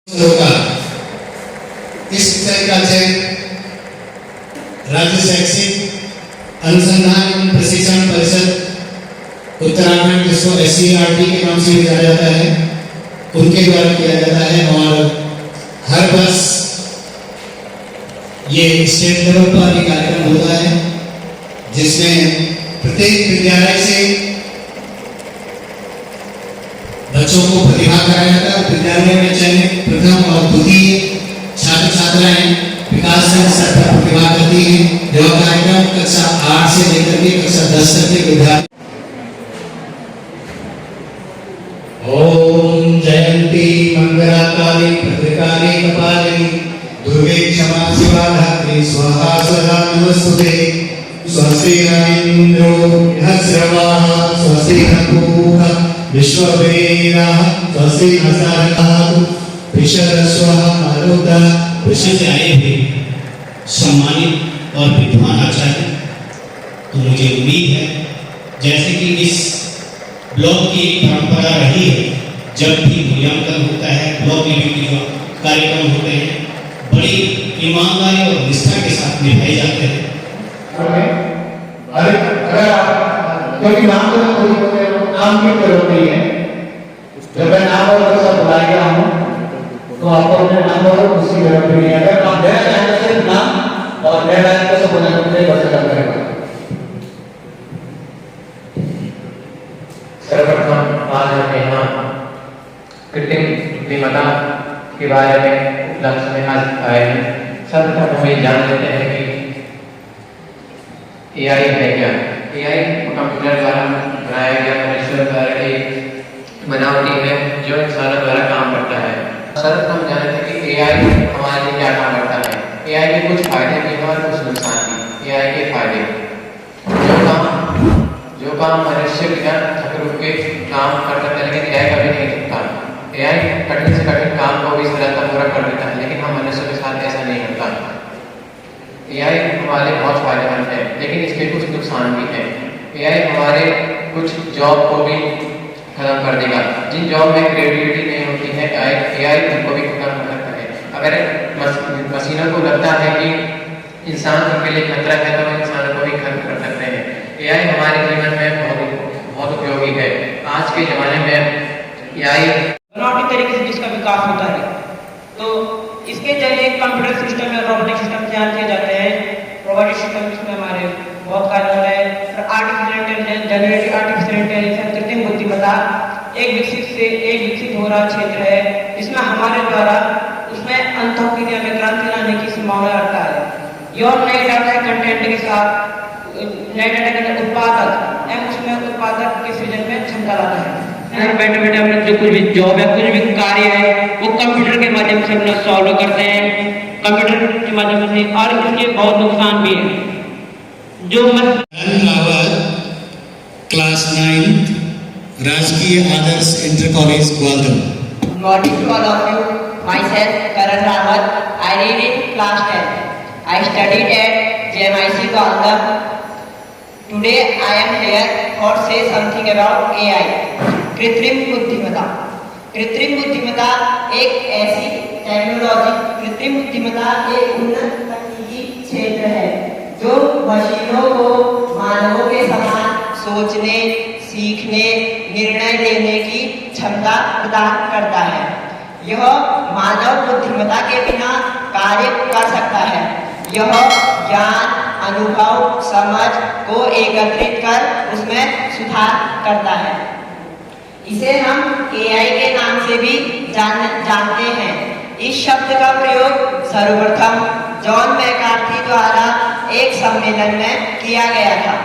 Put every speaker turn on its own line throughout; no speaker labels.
होगा। इस विषय का चयन राज्य शैक्षिक अनुसंधान एवं प्रशिक्षण परिषद उत्तराखंड, जिसको SCERT के नाम से भी जाना जाता है, उनके द्वारा किया जाता है। और हर वर्ष ये स्टेट लेवल पर ये कार्यक्रम होता है, जिसमें प्रत्येक विद्यालय से बच्चों को प्रतिभा कराया जाता है। विद्यालय में चयनित प्रथम और द्वितीय छात्र छात्राएं विकास स्तर पर प्रतिभा करती हैं। यह कार्यक्रम कक्षा 8 से लेकर के कक्षा 10 तक के विद्यार्थी। ओम जयंती मंगला काली भद्रकाली कपालिनी दुर्गे क्षमा शिवा धात्री स्वाहा सदा नमस्तुते। स्वस्ति न इंद्रो बृहस्रवाः स्वस्ति न पूषा विश्ववेदाः स्वस्ति नः विशरस्वः मरुतः।
विषय से आए हुए सम्मानित और विद्वान आचार्य, तो मुझे उम्मीद है जैसे कि इस ब्लॉक की एक परंपरा रही है, जब भी मूल्यांकन होता है, ब्लॉक लेवल के जो कार्यक्रम होते हैं बड़ी ईमानदारी और निष्ठा के साथ निभाए जाते हैं।
क्योंकि नाम तो कोई नाम की जरूरत नहीं है। जब मैं नाम और सब बुला गया हूँ तो आपको अपने नाम और उसकी जरूरत नहीं है। अगर आप मेरा नाम सिर्फ नाम और मेरा नाम को सब बुलाने के लिए बस कर करेगा। सर्वप्रथम आज हम यहाँ कृत्रिम बुद्धिमत्ता के बारे में उपलक्ष्य में आज आए हैं। सर्वप्रथम हम ये जान लेते हैं कि AI है क्या। AI कंप्यूटर द्वारा बनाया गया मनुष्य द्वारा एक बनावटी है जो इंसानों द्वारा काम करता है। सर्वप्रथम जानते हैं कि AI हमारे लिए क्या काम करता है। AI के कुछ फायदे भी हैं और कुछ नुकसान भी। AI के फायदे, जो काम मनुष्य बिना थक रुक के काम कर सकता है, लेकिन AI कभी नहीं थकता। AI कठिन से कठिन काम को भी सरलतापूर्वक कर देता है, लेकिन हम मनुष्य के साथ ऐसा नहीं होता। AI हमारे बहुत फायदेमंद है, लेकिन इसके कुछ नुकसान भी हैं। AI हमारे कुछ जॉब को भी खत्म कर देगा। जिन जॉब में क्रिएटिविटी नहीं होती है, AI उनको भी खत्म कर सकता है। अगर मशीनों को लगता है कि इंसान उनके लिए खतरा है, तो इंसानों को भी खत्म कर सकते हैं। AI हमारे जीवन में बहुत उपयोगी है। आज के जमाने में AI
बनावटी तरीके से जिसका विकास होता है, तो इसके जरिए कंप्यूटर सिस्टम या रोबोटिक सिस्टम तैयार किए जाते हैं। रोबोटिक सिस्टम में हमारे बहुत कार्य हो रहे हैं। Artificial intelligence, generative artificial intelligence, कृत्रिम बुद्धिमत्ता एक विकसित हो रहा क्षेत्र है, जिसमें हमारे द्वारा उसमें अंतःक्रिया में क्रांति लाने की संभावना रखता है। यह नए डाटा कंटेंट के साथ नए डाटा के उत्पादक एवं उसमें उत्पादक के सृजन में क्षमता लाता है। बैठे बैठे हमने जो कुछ भी जॉब है, कुछ भी कार्य है, वो कंप्यूटर के माध्यम से हम लोग सॉल्व करते हैं, कंप्यूटर के माध्यम से। और इसके बहुत नुकसान भी है। जो
क्लास 9 राजकीय आदर्श inter college Gwalior.
Good morning to all of you. Myself Karan Rawat. I read in class 10. I studied at JMIC Gwalior. Today I am here for say something about AI. कृत्रिम बुद्धिमत्ता। कृत्रिम बुद्धिमत्ता एक ऐसी टेक्नोलॉजी, कृत्रिम बुद्धिमत्ता एक उन्नत तकनीकी क्षेत्र है जो मशीनों को मानवों के समान सोचने, सीखने, निर्णय लेने की क्षमता प्रदान करता है। यह मानव बुद्धिमत्ता के बिना कार्य कर सकता है। यह ज्ञान, अनुभव, समझ को एकत्रित कर उसमें सुधार करता है। इसे हम AI के नाम से भी जानते हैं। इस शब्द का प्रयोग सर्वप्रथम जॉन मैकार्थी द्वारा एक सम्मेलन में किया गया था।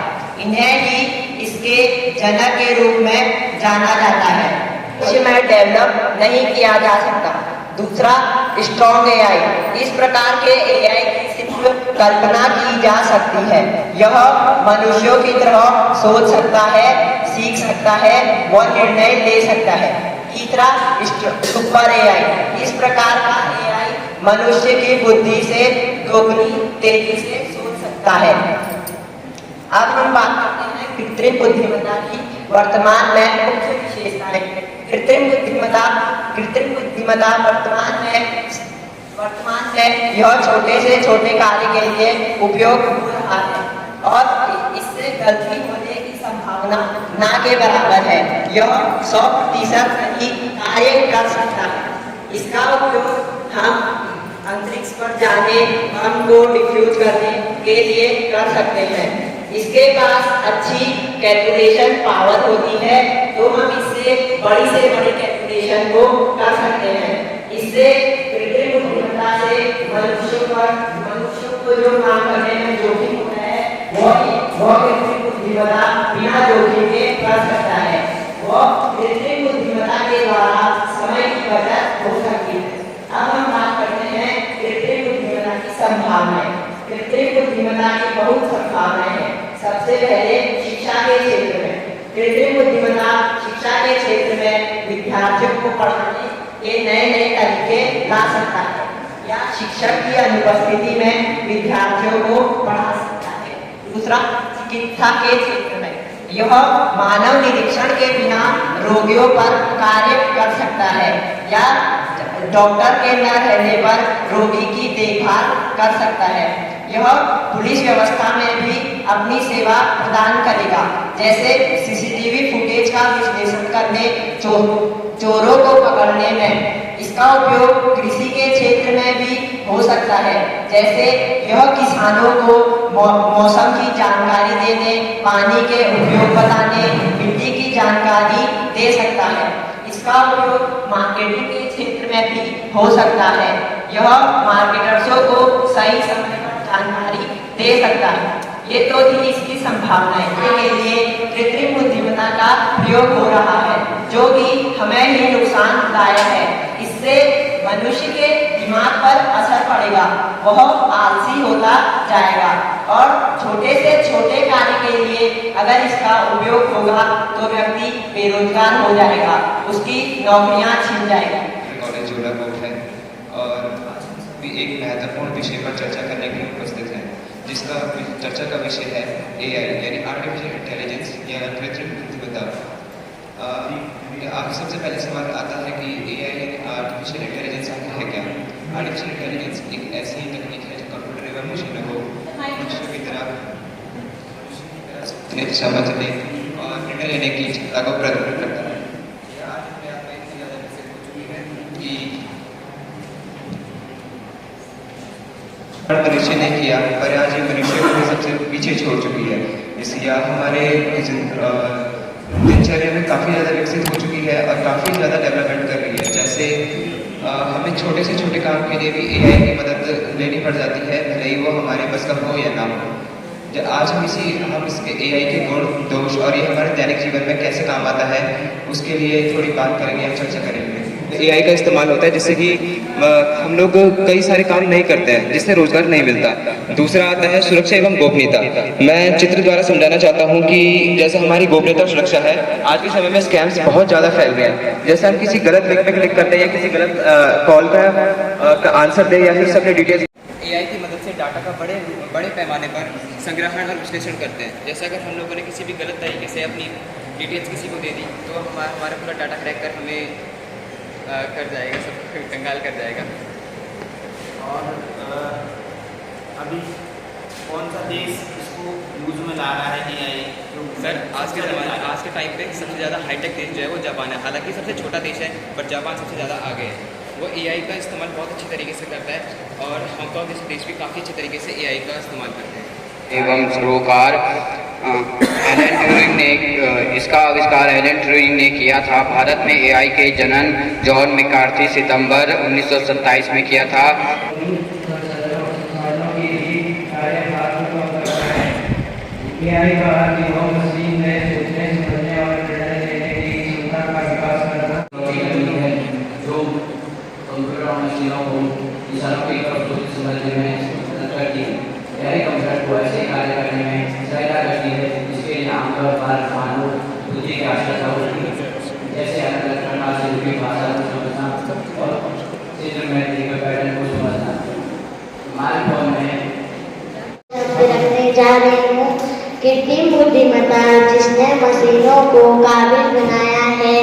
इन्हें ही इसके जनक के रूप में जाना जाता है। इसमें डेवलप नहीं किया जा सकता। दूसरा, स्ट्रॉन्ग AI। इस प्रकार के AI की सिर्फ कल्पना की जा सकती है। यह मनुष्यों की तरह सोच सकता है, सीख सकता है, वह निर्णय ले सकता है। तीसरा, सुपर AI। इस प्रकार का AI मनुष्य की बुद्धि से दोगुनी तेजी से सोच सकता है। अब हम बात करते हैं कृत्रिम बुद्धिमत्ता की वर्तमान में मुख्य विशेषताएं। कृत्रिम बुद्धिमत्ता बुद्धिमत्ता वर्तमान में यह छोटे से छोटे कार्य के लिए उपयोग हो रहा है और इससे गलती होने की संभावना ना के बराबर है। यह 100% सही कार्य कर सकता है। इसका उपयोग हम अंतरिक्ष पर जाने, बम को डिफ्यूज करने के लिए कर सकते हैं। इसके पास अच्छी कैलकुलेशन पावर होती है तो हम इससे बड़ी कैलकुलेशन को कर सकते हैं। इससे कृत्रिम बुद्धिमत्ता से मनुष्यों को जो काम करने में जोखिम होता है वो कृत्रिम बुद्धिमत्ता बिना जोखिम के कर सकता है। वो कृत्रिम बुद्धिमत्ता के द्वारा समय की बचत हो सकती है। अब हम बात करते हैं कृत्रिम बुद्धिमत्ता की संभावनाएं। कृत्रिम बुद्धिमत्ता की बहुत संभावनाएं हैं। सबसे पहले शिक्षा के क्षेत्र में कृत्रिम बुद्धिमत्ता शिक्षा के क्षेत्र में विद्यार्थियों को पढ़ाने के नए तरीके ला सकता है या शिक्षक की अनुपस्थिति में विद्यार्थियों को पढ़ा सकता है। दूसरा, चिकित्सा के क्षेत्र में यह मानव निरीक्षण के बिना रोगियों पर कार्य कर सकता है या डॉक्टर के न रहने पर रोगी की देखभाल कर सकता है। यह पुलिस व्यवस्था में भी अपनी सेवा प्रदान करेगा, जैसे सीसीटीवी फुटेज का विश्लेषण करने, चोरों को पकड़ने में। इसका उपयोग कृषि के क्षेत्र में भी हो सकता है, जैसे यह किसानों को मौसम की जानकारी देने, पानी के उपयोग बताने, मिट्टी की जानकारी दे सकता है। इसका उपयोग मार्केटिंग के क्षेत्र में भी हो सकता है। यह मार्केटर्सों को सही समय पर जानकारी दे सकता है। ये तो थी इसकी संभावनाएं के लिए कृत्रिम बुद्धिमत्ता का प्रयोग हो रहा है, जो कि हमें ही नुकसानदायक है। इससे मनुष्य के दिमाग पर असर पड़ेगा, वह आलसी होता जाएगा और छोटे से छोटे कार्य के लिए अगर इसका उपयोग होगा तो व्यक्ति बेरोजगार हो जाएगा, उसकी नौकरियां छिन जाएगी।
कॉलेज जोड़ाकोट है और भी एक महत्वपूर्ण विषय पर चर्चा करने के लिए उपस्थित है, जिसका चर्चा का विषय है AI यानी आर्टिफिशियल इंटेलिजेंस या कृत्रिम बुद्धिमत्ता। आपको सबसे पहले सवाल आता है कि AI यानी आर्टिफिशियल इंटेलिजेंस आखिर है क्या? आर्टिफिशियल इंटेलिजेंस एक ऐसी तकनीक है जो कंप्यूटर एवं मशीनों को मनुष्य की तरह समझने और निर्णय लेने की क्षमता को प्रदर्शित करता है। आज अपने आप में इतनी ज़्यादा विकसित हो चुकी है कि मनुष्य ने किया पर आज ये मनुष्य को भी सबसे पीछे छोड़ चुकी है। इसलिए हमारे दिनचर्या में काफ़ी ज़्यादा विकसित हो चुकी है और काफ़ी ज़्यादा डेवलपमेंट कर रही है। जैसे हमें छोटे से छोटे काम के लिए भी AI की मदद लेनी पड़ जाती है, भले ही वो हमारे बस का हो या ना हो। आज हम इसके AI के गुण, दोष और ये हमारे दैनिक जीवन में कैसे काम आता है उसके लिए थोड़ी बात करेंगे, हम चर्चा करेंगे। AI का इस्तेमाल होता है जिससे कि हम लोग कई सारे काम नहीं करते हैं, जिससे रोजगार नहीं मिलता। दूसरा आता है सुरक्षा एवं गोपनीयता। मैं चित्र द्वारा समझाना चाहता हूं कि जैसे हमारी गोपनीयता और सुरक्षा है, आज के समय में स्कैम्स बहुत ज़्यादा फैल रहे हैं। जैसे हम किसी गलत लिंक पे क्लिक करते हैं या किसी गलत कॉल का आंसर दे या फिर अपने डिटेल्स AI की मदद से डाटा का बड़े पैमाने पर संग्रहण और विश्लेषण करते हैं। जैसे अगर हम लोगों ने किसी भी गलत तरीके से अपनी डिटेल्स किसी को दे दी तो हमारा पूरा डाटा क्रैक कर हमें कर जाएगा, सब कंगाल कर जाएगा।
और अभी कौन सा देश इसको यूज में ला रहा है AI?
सर आज के टाइम पे सबसे ज़्यादा हाईटेक देश जो है वो जापान है। हालांकि सबसे छोटा देश है पर जापान सबसे ज़्यादा आगे है। वो AI का इस्तेमाल बहुत अच्छी तरीके से करता है और हांगकॉन्ग जैसे देश भी काफ़ी अच्छे तरीके से AI का इस्तेमाल करते हैं।
एवं सरोकार एलन ट्यूरिंग ने इसका आविष्कार एलन ट्यूरिंग ने किया था। भारत में AI के जनन जॉन मैकार्थी सितंबर 1927 में किया था।
AI का अर्थ वह मशीन है सोचने, समझने और निर्णय लेने की क्षमता का विकास करना है, जो कंप्यूटर और मशीनों को इशारों की तरफ समझने में मदद करती है। AI कंप्यूटर को ऐसे कार्य करने में सहायता करती है जिसके लिए आमतौर पर मानव बुद्धि की आवश्यकता होती है, जैसे अलग अलग प्रकार से जुड़ी भाषा को समझना और चित्र में दिए पैटर्न को समझना। हमारे फोन में
रखने जा रही हूँ कृत्रिम बुद्धिमत्ता, जिसने मशीनों को काबिल बनाया है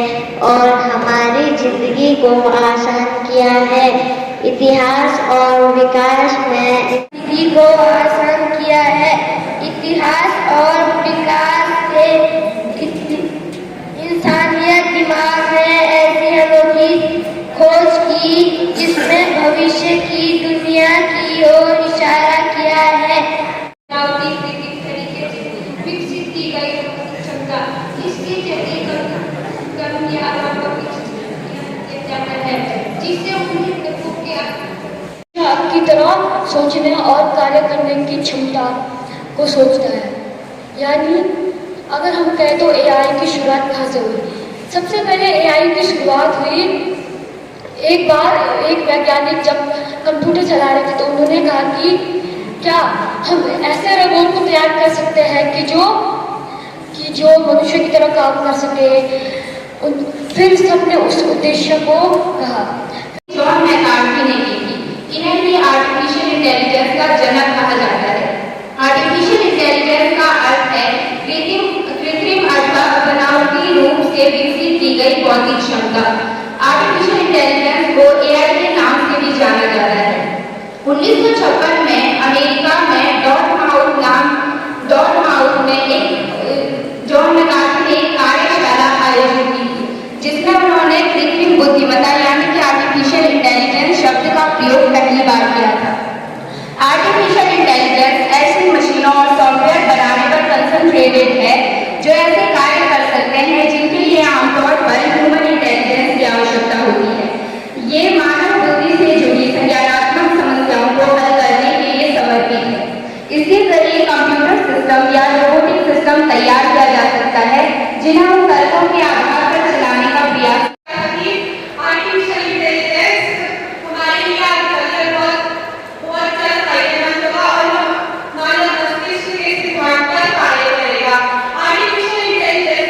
और हमारी हमारी जिंदगी को आसान किया है। इतिहास और विकास में जिंदगी को आसान किया है। इतिहास और विकास से इंसानियत दिमाग में ऐसी अनोखी खोज की जिसमें भविष्य की दुनिया की ओर इशारा किया है। तरीके से विकसित की गई क्षमता इसके जरिए जिससे उन्हें की तरह सोचने और कार्य करने की क्षमता को सोचता है। यानी अगर हम कहें तो एआई की शुरुआत कहाँ से हुई? सबसे पहले एआई की शुरुआत हुई एक बार एक वैज्ञानिक जब कंप्यूटर चला रहे थे तो उन्होंने कहा कि क्या हम ऐसे रोबोट को तैयार कर सकते हैं कि जो मनुष्य की तरह काम कर सके। फिर सबने उस उद्देश्य को कहा। जॉन मैकार्थी ने की थी। इन्हें भी आर्टिफिशियल इंटेलिजेंस का जनक कहा जाता है। आर्टिफिशियल इंटेलिजेंस का अर्थ है कृत्रिम अथवा बनावटी रूप से विकसित की गई बौद्धिक क्षमता। आर्टिफिशियल इंटेलिजेंस को एआई के नाम से भी जाना जाता है। 1956 में अमेरिका में डॉर्टमाउथ में एक जॉन मैकार्थी ने एक कार्यशाला आयोजित की थी, जिसमें उन्होंने कृत्रिम बुद्धिमत्ता यानी कि आर्टिफिशियल इंटेलिजेंस शब्द का प्रयोग पहली बार किया था। आर्टिफिशियल इंटेलिजेंस ऐसी मशीनों और सॉफ्टवेयर बनाने पर कंसंट्रेटेड है जो ऐसे कार्य कर सकते हैं जिनके लिए आमतौर पर ह्यूमन इंटेलिजेंस की आवश्यकता होती है। ये मानव बुद्धि से जुड़ी संज्ञानात्मक समस्याओं को हल करने के लिए समर्पित है। इसके जरिए कंप्यूटर सिस्टम या रोबोटिक सिस्टम तैयार किया जा सकता है जिन्हें हम तर्कों के आधार पर चलाने का प्रयास। आर्टिफिशियल इंटेलिजेंस हमारे लिए आजकल बहुत ज्यादा फायदेमंद होगा और मानव मस्तिष्क के सिद्धांत पर कार्य करेगा। आर्टिफिशियल इंटेलिजेंस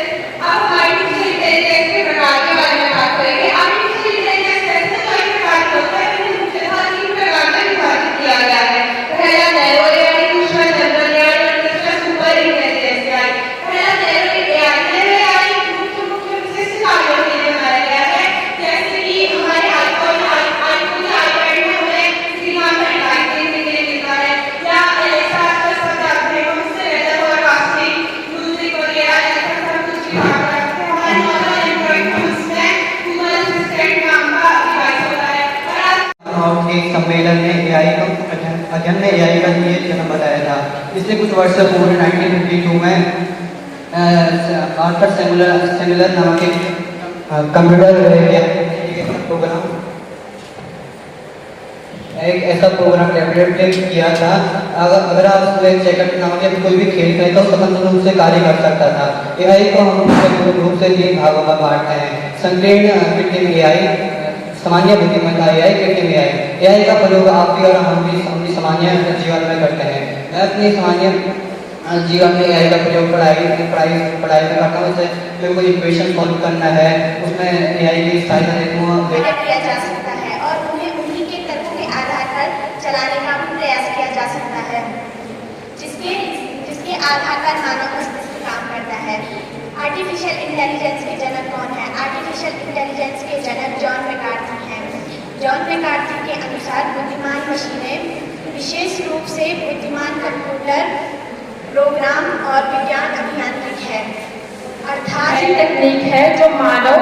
अब आर्टिफिशियल इंटेलिजेंस के प्रकार के बारे में बात करेंगे। आर्टिफिशियल इंटेलिजेंस कैसे कई प्रकार के होते हैं, इन्हें मुख्यतः 3 प्रकार में विभाजित किया गया है। पहला नैरो एआई, दूसरा जनरल एआई और तीसरा सुपर इंटेलिजेंस एआई। पहला नैरो एआई मुख्य विशिष्ट कार्यों के लिए बनाया गया है, जैसे कि हमारे आईफोन या आईपैड में हमें किसी नाम पर डिवाइस देखने के लिए मिलता है, या एलेक्सा आजकल सब जानते हैं, हम उससे वेदर फोरकास्टिंग, म्यूजिक वगैरह ऐसा सब कुछ भी काम करते हैं। हमारे नॉर्मल एंड्रॉइड फोन्स में गूगल असिस्टेंट नाम का डिवाइस होता है।
और एक सम्मेलन में एआई का अध्ययन में एआई का ये जन्म बताया था। इससे कुछ वर्ष पूर्व 1952 में आर्थर सेमुलर नामक एक कंप्यूटर प्रोग्राम एक ऐसा प्रोग्राम डेवलप किया था। अगर आप उसमें चेकअप नामक या कोई भी खेल करें तो स्वतंत्र रूप से कार्य कर सकता था। एआई को हम मुख्य रूप से 3 भागों में बांटते हैं: संकीर्ण कृत्रिम एआई, सामान्य बुद्धिमत्ता एआई, कृत्रिम एआई। एआई का प्रयोग आप भी और हम भी अपनी सामान्य जीवन में करते हैं। मैं अपनी सामान्य जीवन में एआई का प्रयोग पढ़ाई में करता हूँ। जैसे मेरे को इक्वेशन सॉल्व करना है, उसमें एआई की सहायता
किया जा सकता है और उन्हें उन्हीं के तर्कों के आधार पर चलाने का भी प्रयास किया जा सकता है, जिसके आधार पर मानव मस्तिष्क काम करता है। आर्टिफिशियल इंटेलिजेंस के जनक कौन है? आर्टिफिशियल इंटेलिजेंस के जनक जॉन मैकार्थी हैं। जॉन मैकार्थी के अनुसार बुद्धिमान मशीनें विशेष रूप से बुद्धिमान कंप्यूटर, प्रोग्राम और विज्ञान अभियांत्रिक है, अर्थात ऐसी तकनीक है जो मानव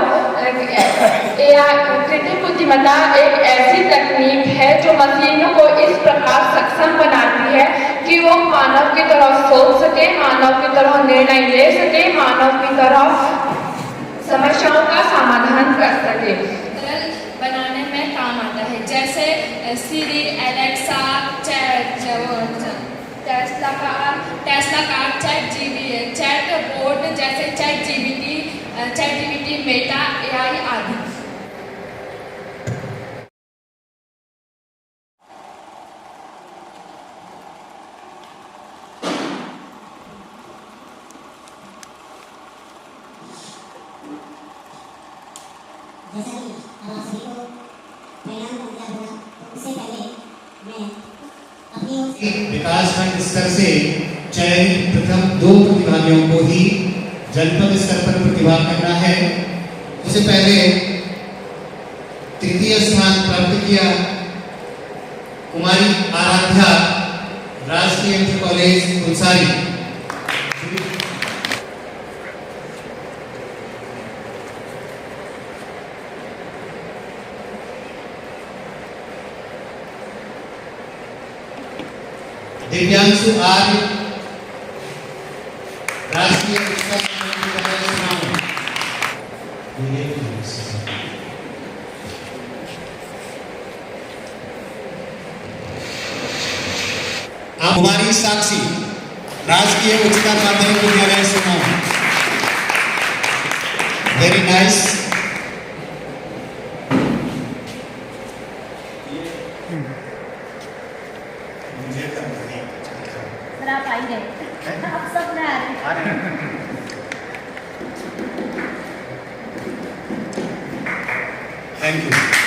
कृत्रिम बुद्धिमत्ता एक ऐसी तकनीक है जो मशीनों को इस प्रकार सक्षम बनाती है कि वो मानव की तरह सोच सके, मानव की तरह निर्णय ले सके, मानव की तरह समस्याओं का समाधान कर सके।
सरल बनाने में काम आता है, जैसे Siri, Alexa, Tesla car, chat bot जैसे चैट जीपीटी, मेटा एआई आदि।
विकास खंड स्तर से चयनित प्रथम 2 प्रतिभागियों को ही जनपद स्तर पर प्रतिभाग करना है। उससे पहले तृतीय स्थान प्राप्त किया कुमारी आराध्या, राजकीय इंटर कॉलेज कुलसारी। दिव्यांशु आर्य, राष्ट्रीय कुमारी साक्षी, राजकीय उच्चतर माध्यमिक विद्यालय सुनाम। Very nice.
सर आप आई गए, आप सब में आ रहे हैं।
Thank you.